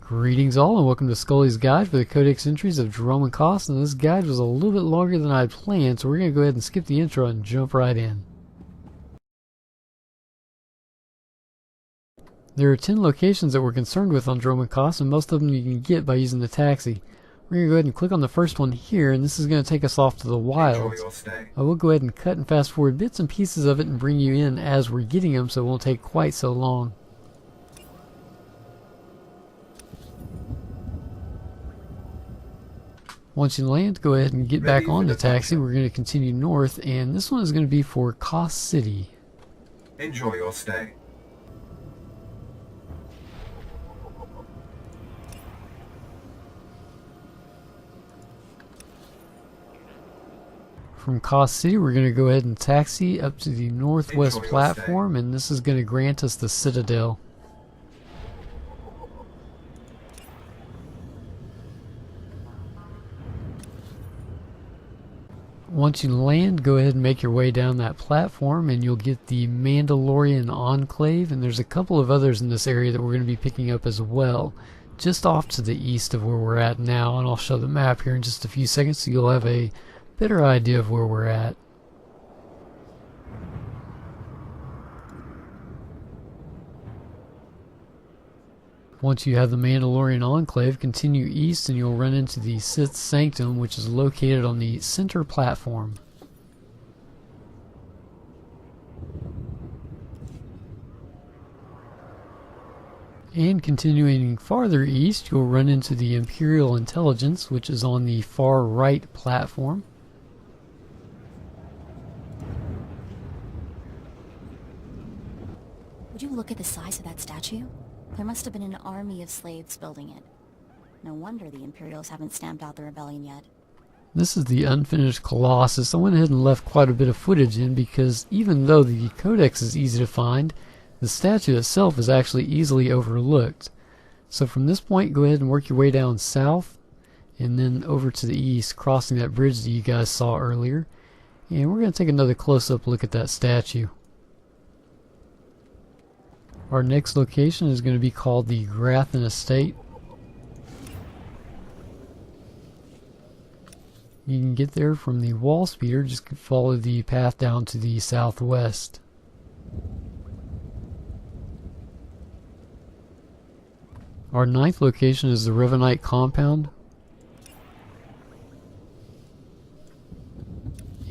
Greetings all and welcome to Scully's Guide for the Codex entries of Dromund Kaas, and this guide was a little bit longer than I had planned, so we're going to go ahead and skip the intro and jump right in. There are 10 locations that we're concerned with on Dromund Kaas, and most of them you can get by using the taxi. We're going to go ahead and click on the first one here, and this is going to take us off to the wilds. I will go ahead and cut and fast forward bits and pieces of it and bring you in as we're getting them, so it won't take quite so long. Once you land, go ahead and get back on the taxi. We're going to continue north, and this one is going to be for Kaas City. Enjoy your stay. From Kaas City, we're going to go ahead and taxi up to the northwest platform, and this is going to grant us the Citadel. Once you land, go ahead and make your way down that platform and you'll get the Mandalorian Enclave, and there's a couple of others in this area that we're going to be picking up as well, just off to the east of where we're at now, and I'll show the map here in just a few seconds so you'll have a better idea of where we're at. Once you have the Mandalorian Enclave, continue east and you'll run into the Sith Sanctum, which is located on the center platform. And continuing farther east, you'll run into the Imperial Intelligence, which is on the far right platform. Would you look at the size of that statue? There must have been an army of slaves building it. No wonder the Imperials haven't stamped out the rebellion yet. This is the Unfinished Colossus. I went ahead and left quite a bit of footage in because even though the Codex is easy to find, the statue itself is actually easily overlooked. So from this point, go ahead and work your way down south and then over to the east, crossing that bridge that you guys saw earlier. And we're going to take another close-up look at that statue. Our next location is going to be called the Grathan Estate. You can get there from the wall speeder, just follow the path down to the southwest. Our ninth location is the Revanite Compound,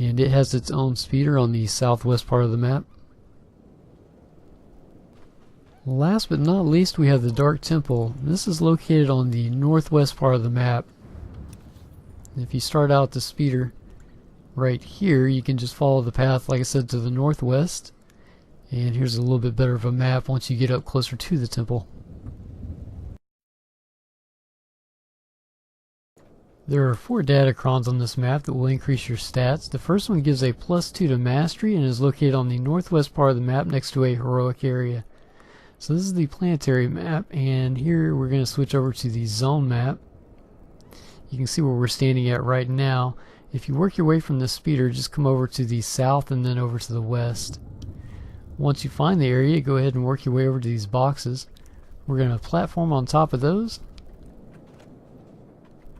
and it has its own speeder on the southwest part of the map. Last but not least, we have the Dark Temple. This is located on the northwest part of the map. If you start out the speeder right here, you can just follow the path, like I said, to the northwest. And here's a little bit better of a map once you get up closer to the temple. There are 4 datacrons on this map that will increase your stats. The first one gives a +2 to mastery and is located on the northwest part of the map next to a heroic area. So this is the planetary map, and here we're going to switch over to the zone map. You can see where we're standing at right now. If you work your way from the speeder, just come over to the south and then over to the west. Once you find the area, go ahead and work your way over to these boxes. We're going to platform on top of those.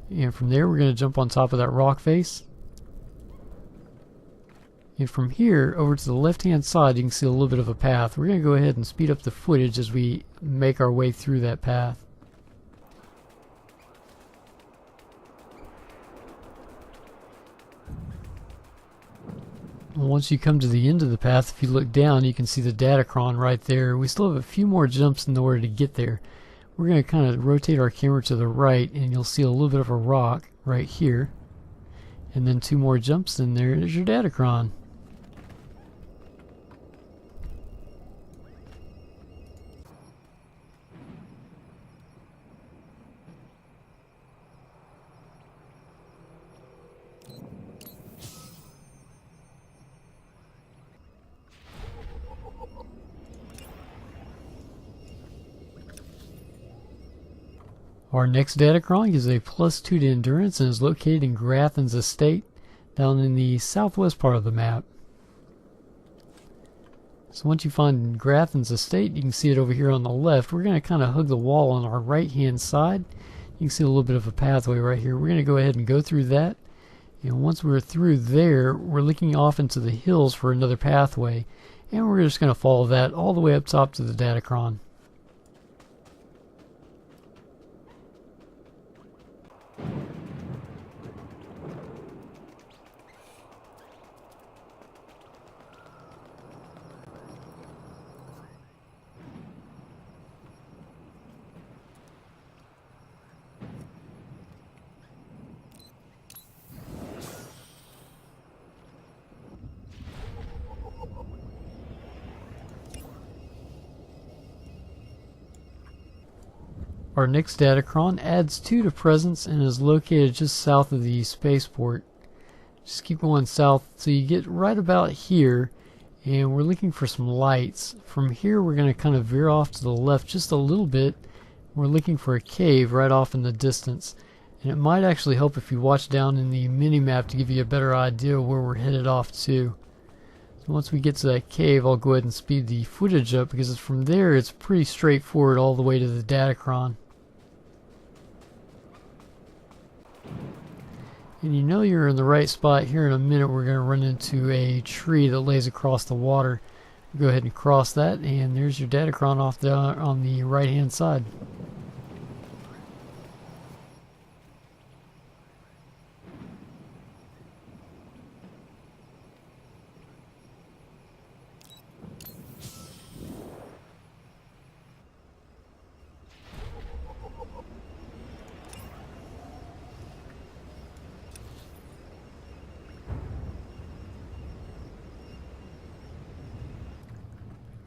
And from there, we're going to jump on top of that rock face. And from here, over to the left-hand side, you can see a little bit of a path. We're going to go ahead and speed up the footage as we make our way through that path. Once you come to the end of the path, if you look down, you can see the Datacron right there. We still have a few more jumps in order to get there. We're going to kind of rotate our camera to the right, and you'll see a little bit of a rock right here. And then 2 more jumps in there. There's your Datacron. Our next Datacron gives a +2 to endurance and is located in Grathan Estate, down in the southwest part of the map. So once you find Grathan's estate, you can see it over here on the left. We're going to kind of hug the wall on our right hand side. You can see a little bit of a pathway right here. We're going to go ahead and go through that. And once we're through there, we're looking off into the hills for another pathway. And we're just going to follow that all the way up top to the Datacron. Our next Datacron adds 2 to presence and is located just south of the spaceport. Just keep going south so you get right about here, and we're looking for some lights. From here we're going to kind of veer off to the left just a little bit. We're looking for a cave right off in the distance, and it might actually help if you watch down in the mini-map to give you a better idea of where we're headed off to. So once we get to that cave, I'll go ahead and speed the footage up, because from there it's pretty straightforward all the way to the Datacron. And you know you're in the right spot. Here in a minute we're going to run into a tree that lays across the water. Go ahead and cross that, and there's your Datacron off there on the right hand side.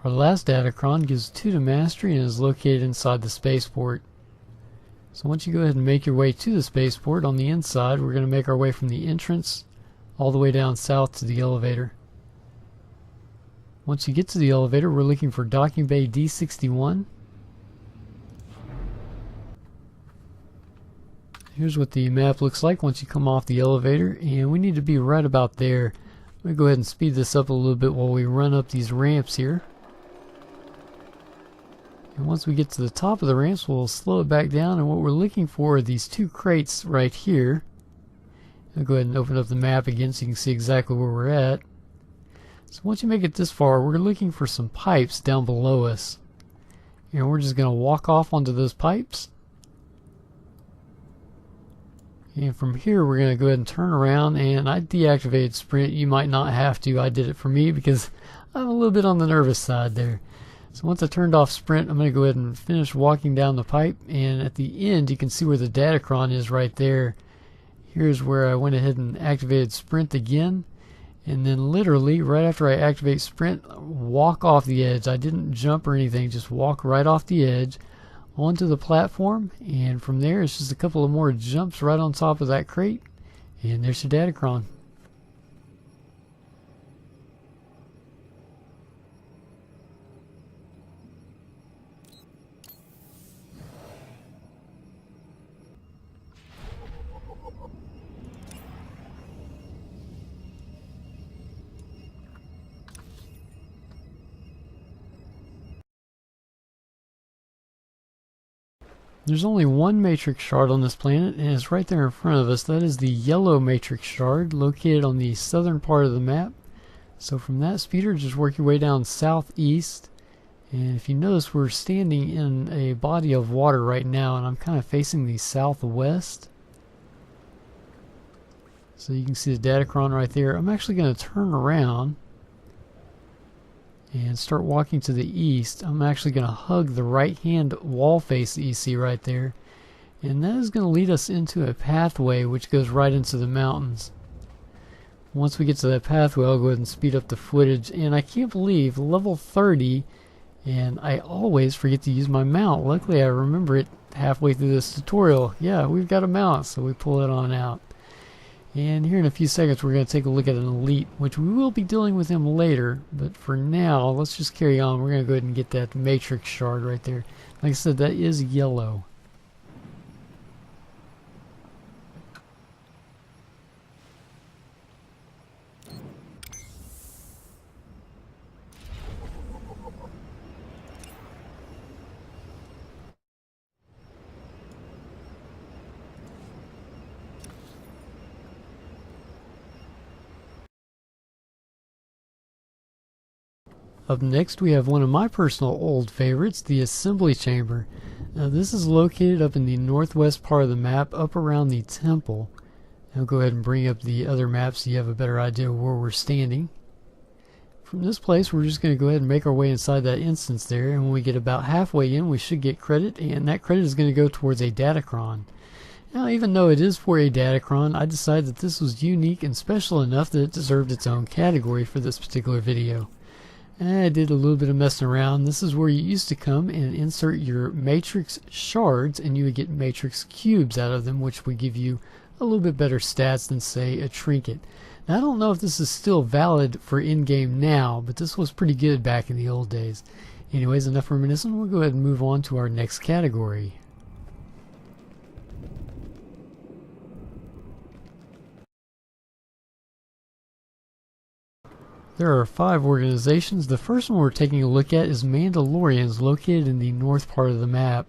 Our last Datacron gives 2 to mastery and is located inside the spaceport. So once you go ahead and make your way to the spaceport, on the inside we're going to make our way from the entrance all the way down south to the elevator. Once you get to the elevator, we're looking for docking bay D61. Here's what the map looks like once you come off the elevator, and we need to be right about there. I'm going to go ahead and speed this up a little bit while we run up these ramps here. And once we get to the top of the ramps, we'll slow it back down, and what we're looking for are these 2 crates right here. I'll go ahead and open up the map again so you can see exactly where we're at. So once you make it this far, we're looking for some pipes down below us. And we're just going to walk off onto those pipes. And from here we're going to go ahead and turn around, and I deactivated sprint. You might not have to. I did it for me because I'm a little bit on the nervous side there. So once I turned off sprint, I'm going to go ahead and finish walking down the pipe, and at the end you can see where the Datacron is right there. Here's where I went ahead and activated sprint again, and then literally right after I activate sprint, walk off the edge. I didn't jump or anything, just walk right off the edge onto the platform, and from there it's just a couple of more jumps right on top of that crate, and there's your Datacron. There's only one matrix shard on this planet, and it's right there in front of us. That is the yellow matrix shard located on the southern part of the map. So from that speeder, just work your way down southeast, and if you notice, we're standing in a body of water right now, and I'm kind of facing the southwest. So you can see the Datacron right there. I'm actually going to turn around and start walking to the east. I'm actually going to hug the right hand wall face that you see right there, and that is going to lead us into a pathway which goes right into the mountains. Once we get to that pathway, I'll go ahead and speed up the footage, and I can't believe level 30, and I always forget to use my mount. Luckily I remember it halfway through this tutorial. Yeah, we've got a mount, so we pull it on out. And here in a few seconds we're going to take a look at an elite, which we will be dealing with him later, but for now let's just carry on. We're going to go ahead and get that matrix shard right there. Like I said, that is yellow. Up next we have one of my personal old favorites, the Assembly Chamber. Now this is located up in the northwest part of the map, up around the temple. I'll go ahead and bring up the other map so you have a better idea of where we're standing. From this place we're just going to go ahead and make our way inside that instance there, and when we get about halfway in we should get credit, and that credit is going to go towards a Datacron. Now even though it is for a Datacron, I decided that this was unique and special enough that it deserved its own category for this particular video. And I did a little bit of messing around. This is where you used to come and insert your matrix shards, and you would get matrix cubes out of them, which would give you a little bit better stats than, say, a trinket. Now I don't know if this is still valid for in-game now, but this was pretty good back in the old days. Anyways, enough reminiscing. We'll go ahead and move on to our next category. There are 5 organizations. The first one we're taking a look at is Mandalorians, located in the north part of the map.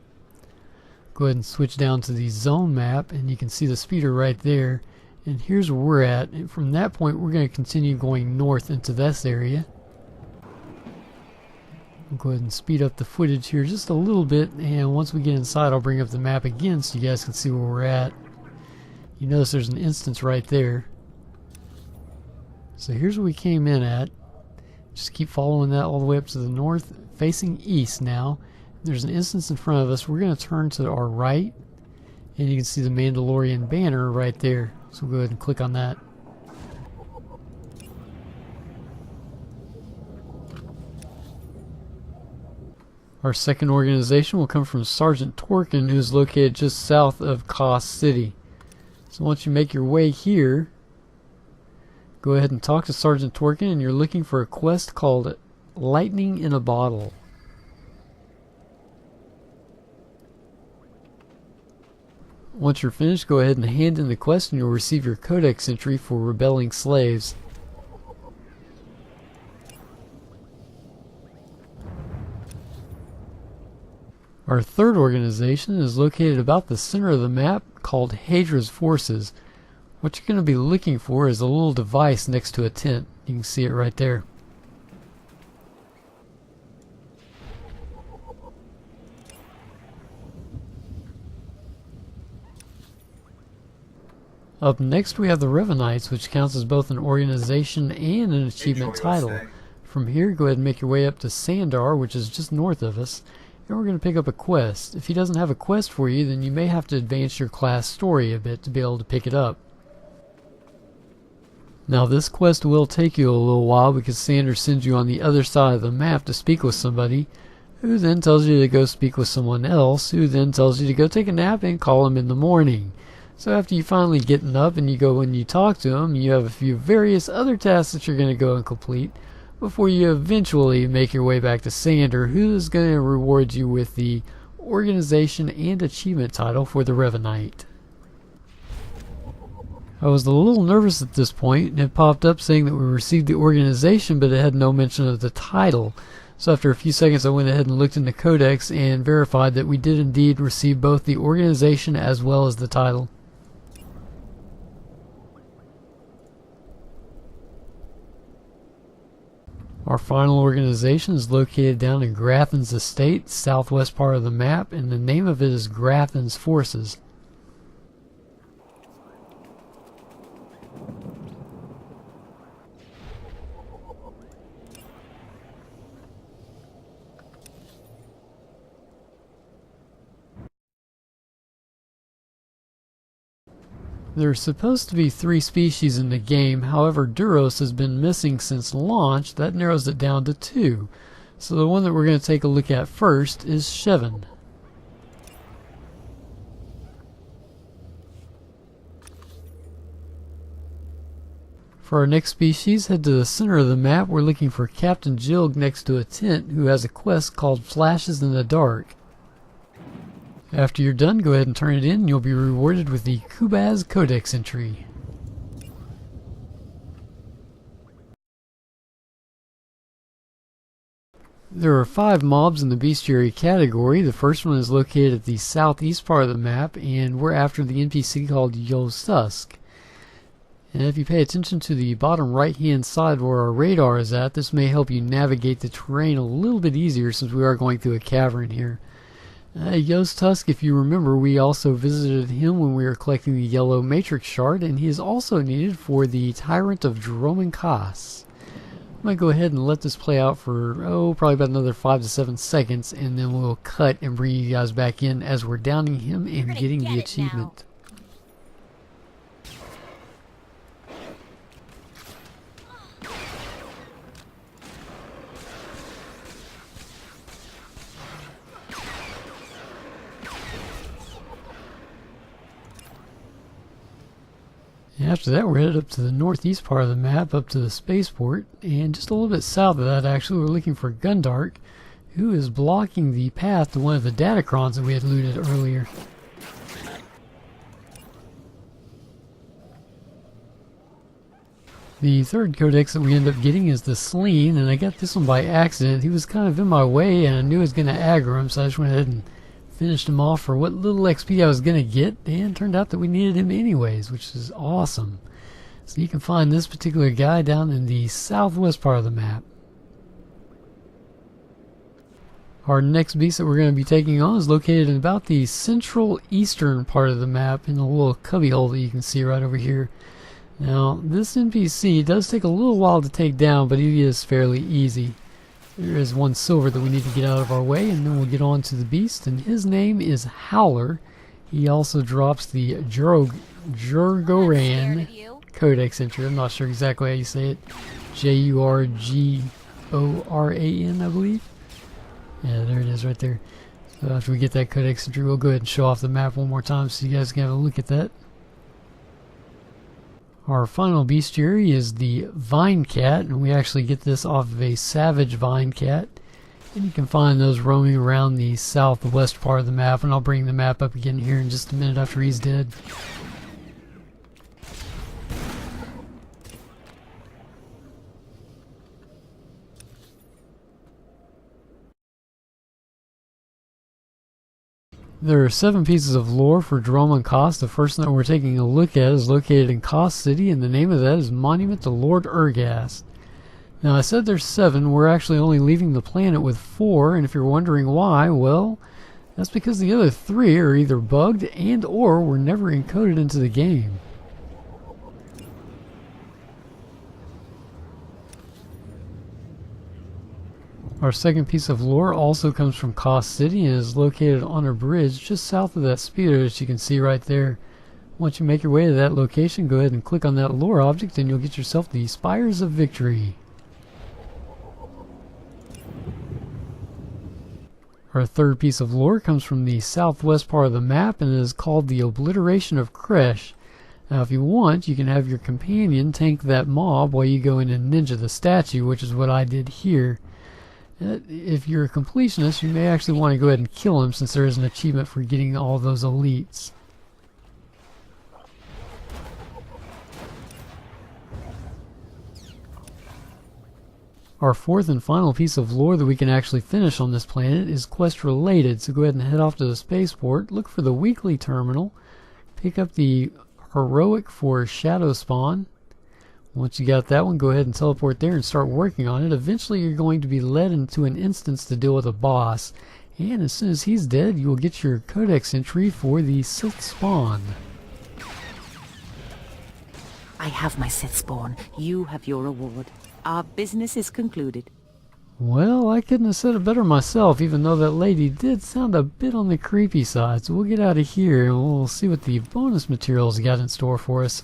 Go ahead and switch down to the zone map, and you can see the speeder right there. And here's where we're at. And from that point, we're going to continue going north into this area. I'll go ahead and speed up the footage here just a little bit, and once we get inside, I'll bring up the map again so you guys can see where we're at. You notice there's an instance right there. So here's where we came in at. Just keep following that all the way up to the north, facing east now. There's an instance in front of us. We're going to turn to our right, and you can see the Mandalorian banner right there. So we'll go ahead and click on that. Our second organization will come from Sergeant Torkin, who is located just south of Kaas City. So once you make your way here, go ahead and talk to Sergeant Torkin, and you're looking for a quest called Lightning in a Bottle. Once you're finished, go ahead and hand in the quest, and you'll receive your Codex entry for rebelling slaves. Our third organization is located about the center of the map, called Hadra Forces. What you're going to be looking for is a little device next to a tent. You can see it right there. Up next we have the Raveneites, which counts as both an organization and an achievement title. From here, go ahead and make your way up to Sandar, which is just north of us, and we're going to pick up a quest. If he doesn't have a quest for you, then you may have to advance your class story a bit to be able to pick it up. Now this quest will take you a little while because Sander sends you on the other side of the map to speak with somebody, who then tells you to go speak with someone else, who then tells you to go take a nap and call him in the morning. So after you finally getting up and you go and you talk to him, you have a few various other tasks that you're going to go and complete before you eventually make your way back to Sander, who is going to reward you with the organization and achievement title for the Ravenite. I was a little nervous at this point, and it popped up saying that we received the organization, but it had no mention of the title. So after a few seconds I went ahead and looked in the Codex and verified that we did indeed receive both the organization as well as the title. Our final organization is located down in Grathan Estate, southwest part of the map, and the name of it is Grathan Forces. There are supposed to be 3 species in the game, however Duros has been missing since launch. That narrows it down to 2. So the one that we're going to take a look at first is Chevin. For our next species, head to the center of the map. We're looking for Captain Jilg next to a tent, who has a quest called Flashes in the Dark. After you're done, go ahead and turn it in, and you'll be rewarded with the Kubaz Codex entry. There are 5 mobs in the Beastiary category. The first one is located at the southeast part of the map, and we're after the NPC called Yozusk. And if you pay attention to the bottom right hand side where our radar is at, this may help you navigate the terrain a little bit easier since we are going through a cavern here. Yozusk, if you remember, we also visited him when we were collecting the yellow matrix shard, and he is also needed for the Tyrant of Dromund Kaas. I might go ahead and let this play out for, probably about another 5 to 7 seconds, and then we'll cut and bring you guys back in as we're downing him and getting the achievement. After that, we're headed up to the northeast part of the map, up to the spaceport, and just a little bit south of that, actually, we're looking for Gundark, who is blocking the path to one of the Datacrons that we had looted earlier. The third codex that we end up getting is the Sleen, and I got this one by accident. He was kind of in my way, and I knew I was going to aggro him, so I just went ahead and finished him off for what little XP I was going to get, and turned out that we needed him anyways, which is awesome. So you can find this particular guy down in the southwest part of the map. Our next beast that we're going to be taking on is located in about the central eastern part of the map in a little cubbyhole that you can see right over here. Now, this NPC does take a little while to take down, but he is fairly easy. There is one silver that we need to get out of our way, and then we'll get on to the beast, and his name is Howler. He also drops the Jurgoran Codex entry. I'm not sure exactly how you say it. Jurgoran, I believe. Yeah, there it is right there. So after we get that Codex entry, we'll go ahead and show off the map one more time so you guys can have a look at that. Our final Beastiary is the Vine Cat, and we actually get this off of a Savage Vine Cat. And you can find those roaming around the southwest part of the map, and I'll bring the map up again here in just a minute after he's dead. There are 7 pieces of lore for Dromund Kaas. The first one that we're taking a look at is located in Kaas City, and the name of that is Monument to Lord Ergast. Now, I said there's 7. We're actually only leaving the planet with 4, and if you're wondering why, well, that's because the other 3 are either bugged and or were never encoded into the game. Our second piece of lore also comes from Kaas City and is located on a bridge just south of that speeder that you can see right there. Once you make your way to that location, go ahead and click on that lore object and you'll get yourself the Spires of Victory. Our third piece of lore comes from the southwest part of the map and is called the Obliteration of Kressh. Now if you want, you can have your companion tank that mob while you go in and ninja the statue, which is what I did here. If you're a completionist, you may actually want to go ahead and kill him since there is an achievement for getting all those elites. Our fourth and final piece of lore that we can actually finish on this planet is quest related, so go ahead and head off to the spaceport, look for the weekly terminal, pick up the heroic for Sithspawn. Once you got that one, go ahead and teleport there and start working on it. Eventually you're going to be led into an instance to deal with a boss, and as soon as he's dead, you will get your codex entry for the Sithspawn. I have my Sithspawn. You have your reward. Our business is concluded. Well, I couldn't have said it better myself, even though that lady did sound a bit on the creepy side. So we'll get out of here and we'll see what the bonus materials got in store for us.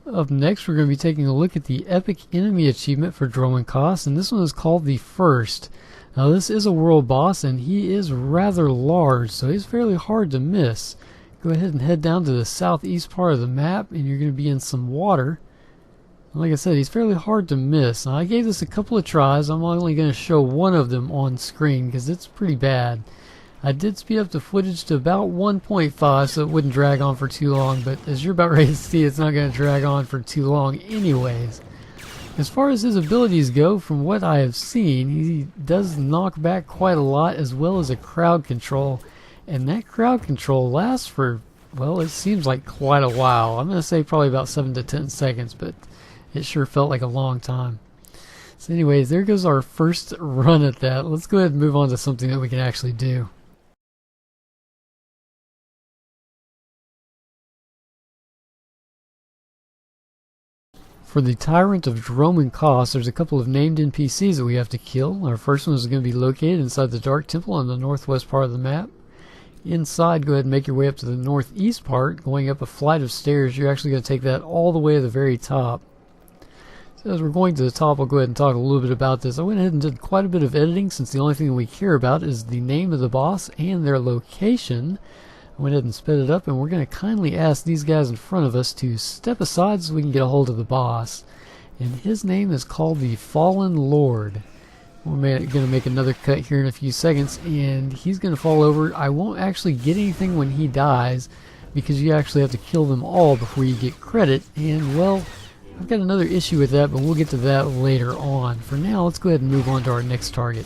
Up next, we're going to be taking a look at the Epic Enemy achievement for Dromund Kaas, and this one is called the First. Now this is a world boss, and he is rather large, so he's fairly hard to miss. Go ahead and head down to the southeast part of the map, and you're going to be in some water. Like I said, he's fairly hard to miss. Now I gave this a couple of tries. I'm only going to show one of them on screen, because it's pretty bad. I did speed up the footage to about 1.5 so it wouldn't drag on for too long, but as you're about ready to see, it's not going to drag on for too long anyways. As far as his abilities go, from what I have seen, he does knock back quite a lot, as well as a crowd control. And that crowd control lasts for, well, it seems like quite a while. I'm going to say probably about 7 to 10 seconds, but it sure felt like a long time. So anyways, there goes our first run at that. Let's go ahead and move on to something that we can actually do. For the Tyrant of Dromund Kaas, there's a couple of named NPCs that we have to kill. Our first one is going to be located inside the Dark Temple on the northwest part of the map. Inside, go ahead and make your way up to the northeast part. Going up a flight of stairs, you're actually going to take that all the way to the very top. So as we're going to the top, I'll go ahead and talk a little bit about this. I went ahead and did quite a bit of editing, since the only thing that we care about is the name of the boss and their location. I went ahead and sped it up, and we're going to kindly ask these guys in front of us to step aside so we can get a hold of the boss. And his name is called the Fallen Lord. We're going to make another cut here in a few seconds, and he's going to fall over. I won't actually get anything when he dies, because you actually have to kill them all before you get credit. And, well, I've got another issue with that, but we'll get to that later on. For now, let's go ahead and move on to our next target.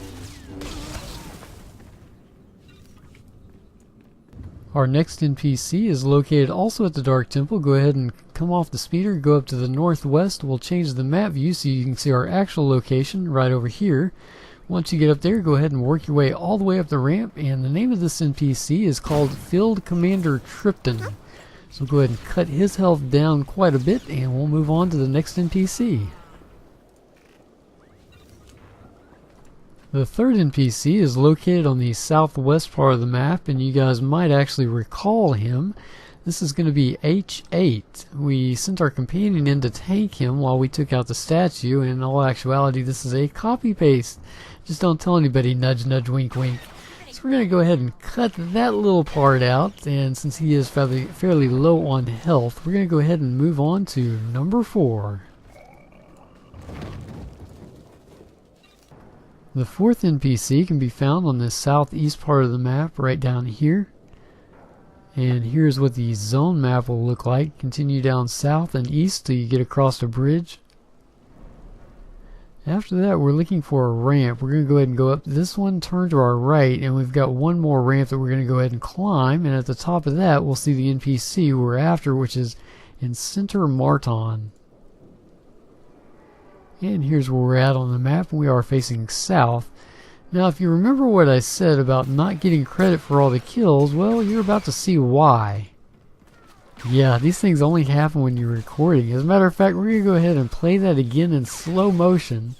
Our next NPC is located also at the Dark Temple. Go ahead and come off the speeder, go up to the northwest. We'll change the map view so you can see our actual location right over here. Once you get up there, go ahead and work your way all the way up the ramp, and the name of this NPC is called Field Commander Tripton. So go ahead and cut his health down quite a bit, and we'll move on to the next NPC. The third NPC is located on the southwest part of the map, and you guys might actually recall him. This is going to be H8. We sent our companion in to tank him while we took out the statue, and in all actuality this is a copy-paste. Just don't tell anybody, nudge nudge wink wink. So we're going to go ahead and cut that little part out, and since he is fairly low on health, we're going to go ahead and move on to number 4. The fourth NPC can be found on the southeast part of the map, right down here. And here's what the zone map will look like. Continue down south and east till you get across a bridge. After that, we're looking for a ramp. We're going to go ahead and go up this one, turn to our right, and we've got one more ramp that we're going to go ahead and climb. And at the top of that, we'll see the NPC we're after, which is Inciter Martonn. And here's where we're at on the map. We are facing south. Now, if you remember what I said about not getting credit for all the kills, well, you're about to see why. Yeah, these things only happen when you're recording. As a matter of fact, we're going to go ahead and play that again in slow motion.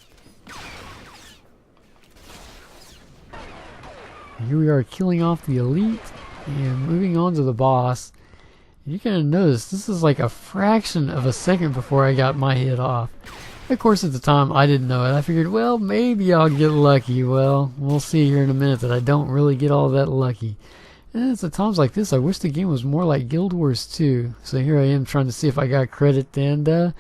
Here we are killing off the elite and moving on to the boss. And you're going to notice this is like a fraction of a second before I got my hit off. Of course, at the time, I didn't know it. I figured, well, maybe I'll get lucky. Well, we'll see here in a minute that I don't really get all that lucky. And it's at times like this, I wish the game was more like Guild Wars 2. So here I am trying to see if I got credit, and I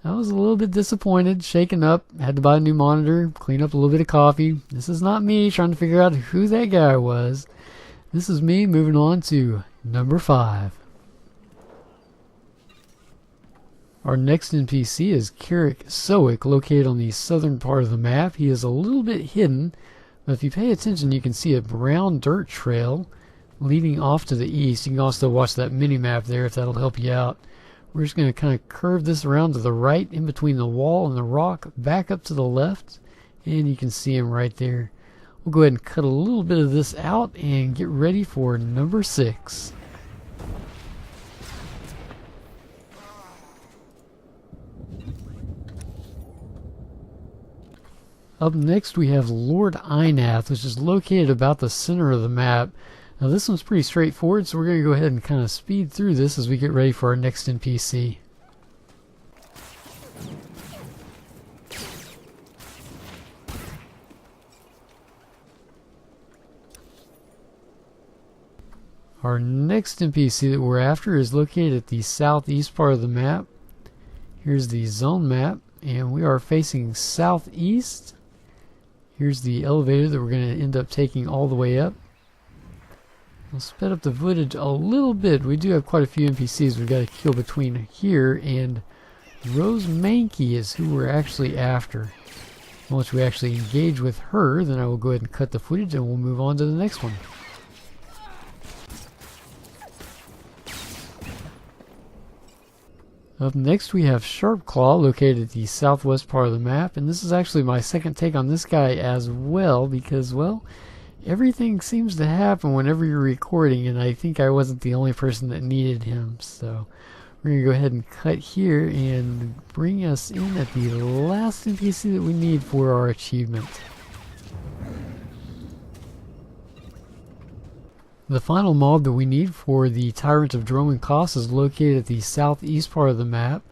was a little bit disappointed, shaken up, had to buy a new monitor, clean up a little bit of coffee. This is not me trying to figure out who that guy was. This is me moving on to number 5. Our next NPC is Karric Soik, located on the southern part of the map. He is a little bit hidden, but if you pay attention you can see a brown dirt trail leading off to the east. You can also watch that mini-map there if that'll help you out. We're just going to kind of curve this around to the right in between the wall and the rock, back up to the left, and you can see him right there. We'll go ahead and cut a little bit of this out and get ready for number 6. Up next we have Lord Inath, which is located about the center of the map. Now this one's pretty straightforward, so we're going to go ahead and kind of speed through this as we get ready for our next NPC. Our next NPC that we're after is located at the southeast part of the map. Here's the zone map, and we are facing southeast. Here's the elevator that we're going to end up taking all the way up. We'll sped up the footage a little bit. We do have quite a few NPCs we've got to kill between here and Rose Maanki is who we're actually after. Once we actually engage with her, then I will go ahead and cut the footage and we'll move on to the next one. Up next we have Sharpclaw, located at the southwest part of the map, and this is actually my second take on this guy as well, because, well, everything seems to happen whenever you're recording, and I think I wasn't the only person that needed him, so we're going to go ahead and cut here and bring us in at the last NPC that we need for our achievement. The final mob that we need for the Tyrant of Dromund Kaas is located at the southeast part of the map,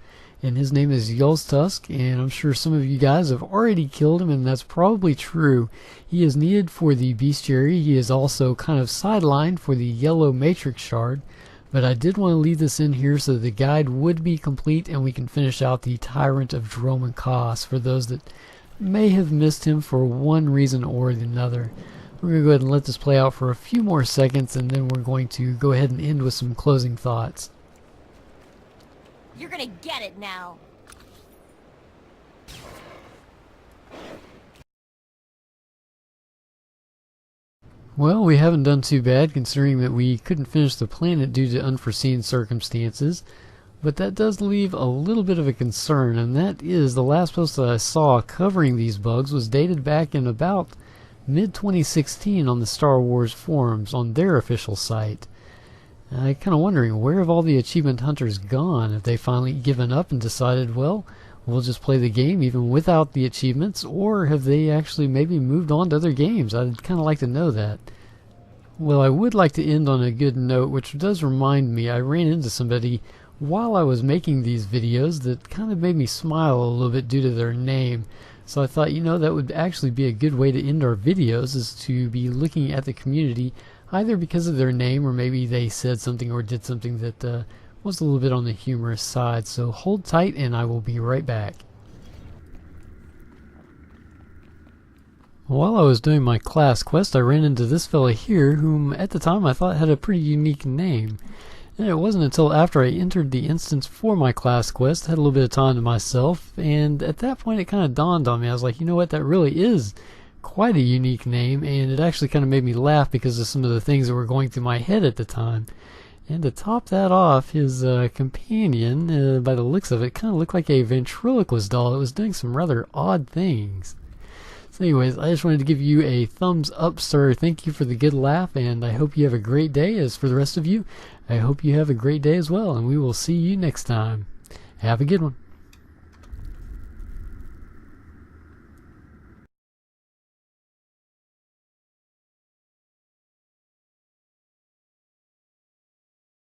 and his name is Yozusk, and I'm sure some of you guys have already killed him, and that's probably true. He is needed for the Beastiary. He is also kind of sidelined for the yellow matrix shard, but I did want to leave this in here so that the guide would be complete and we can finish out the Tyrant of Dromund Kaas for those that may have missed him for one reason or another. We're going to go ahead and let this play out for a few more seconds, and then we're going to go ahead and end with some closing thoughts. You're gonna get it now. Well, we haven't done too bad considering that we couldn't finish the planet due to unforeseen circumstances, but that does leave a little bit of a concern, and that is the last post that I saw covering these bugs was dated back in about mid-2016 on the Star Wars forums on their official site. I'm kind of wondering, where have all the achievement hunters gone? Have they finally given up and decided, well, we'll just play the game even without the achievements, or have they actually maybe moved on to other games? I'd kind of like to know that. Well, I would like to end on a good note, which does remind me, I ran into somebody while I was making these videos that kind of made me smile a little bit due to their name. So I thought, you know, that would actually be a good way to end our videos, is to be looking at the community either because of their name or maybe they said something or did something that was a little bit on the humorous side. So hold tight and I will be right back. While I was doing my class quest, I ran into this fella here whom at the time I thought had a pretty unique name. And it wasn't until after I entered the instance for my class quest, had a little bit of time to myself, and at that point it kind of dawned on me. I was like, you know what, that really is quite a unique name, and it actually kind of made me laugh because of some of the things that were going through my head at the time. And to top that off, his companion, by the looks of it, kind of looked like a ventriloquist doll that was doing some rather odd things. So anyways, I just wanted to give you a thumbs up, sir. Thank you for the good laugh, and I hope you have a great day. As for the rest of you, I hope you have a great day as well, and we will see you next time. Have a good one.